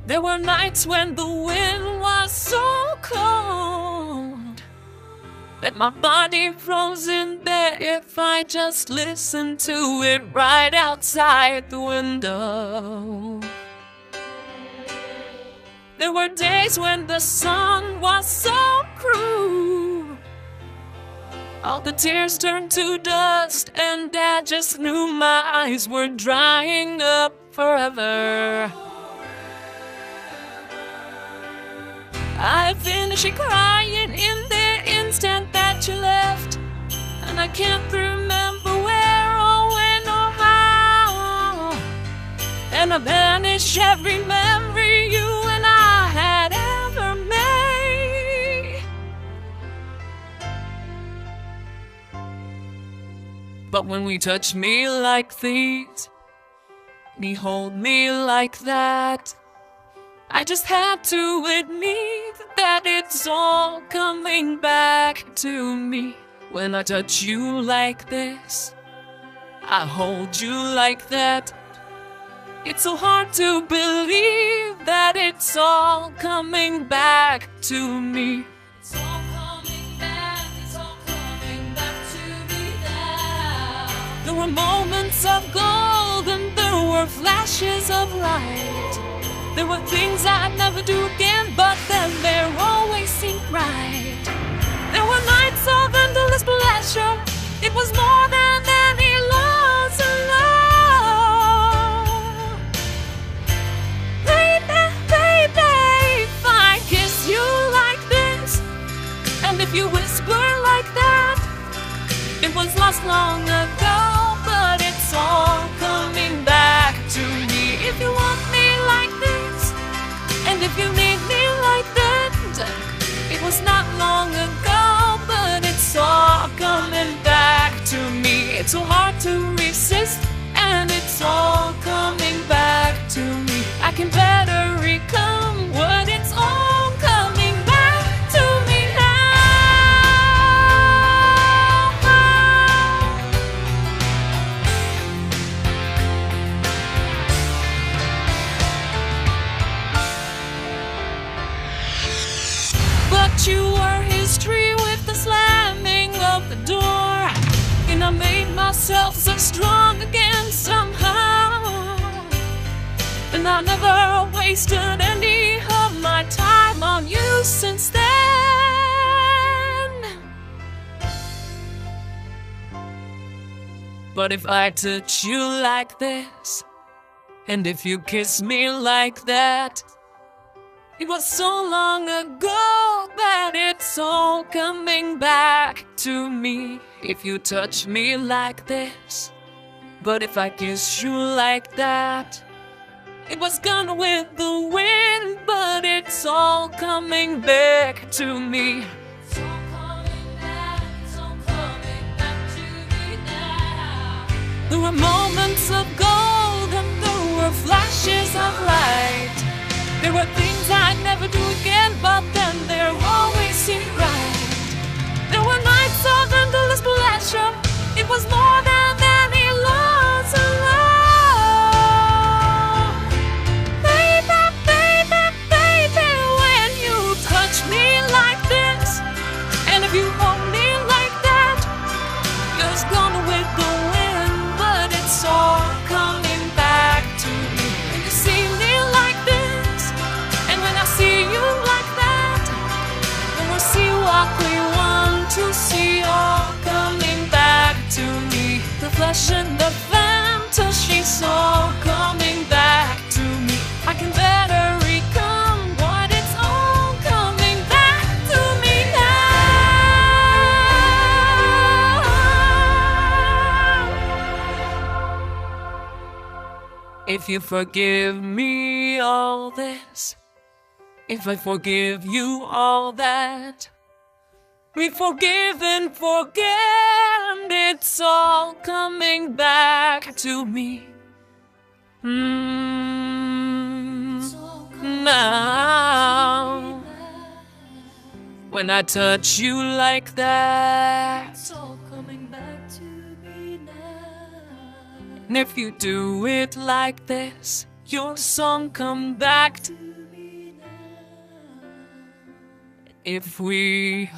There were nights when the wind was so cold that my body froze in bed if I just listened to it right outside the window. There were days when the sun was so cruel, all the tears turned to dust, and Dad just knew my eyes were drying up forever. I finished crying in the instant that you left, and I can't remember where or when or how. And I banished every memory you and I had ever made. But when we touch me like these, and he hold me like that, I just had to admit that it's all coming back to me. When I touch you like this, I hold you like that. It's so hard to believe that it's all coming back to me. It's all coming back, it's all coming back to me now. There were moments of gold and there were flashes of light. There were things I'd never do again, but then there always seemed right. There were nights of endless pleasure. It was more than any loss alone. Baby, baby, if I kiss you like this, and if you whisper like that, it was lost long ago, but it's all coming back to me. If you want me like this, and if you need me like that, it was not long ago, but it's all coming back to me. It's so hard to resist, and it's all coming back to me. I can better recall what it's all coming back to me But you were history with the slamming of the door, and I made myself so strong again somehow. And I never wasted any of my time on you since then. But if I touch you like this, and if you kiss me like that, it was so long ago that it's all coming back to me. If you touch me like this, but if I kiss you like that, it was gone with the wind, but it's all coming back to me. It's all coming back, it's all coming back to me now. There were moments of gold and there were flashes of light. There were things I'd never do again, but then there always seemed right. There were nights of endless pleasure. It was more than any loss alone. Baby, baby, baby, when you touch me like this, and if you hold me like that, it's gone with the wind, but it's all coming back to me. When you see me like this, and when I see you like that, then we'll see what we want to see, all coming back to me. The flesh and the fantasy's all coming back to me. I can better recall what it's all coming back to me now. If you forgive me all this, if I forgive you all that, we forgive and forget, it's all coming back to me. Now, when I touch you like that, it's all coming back to me now. And if you do it like this, your song come back to If we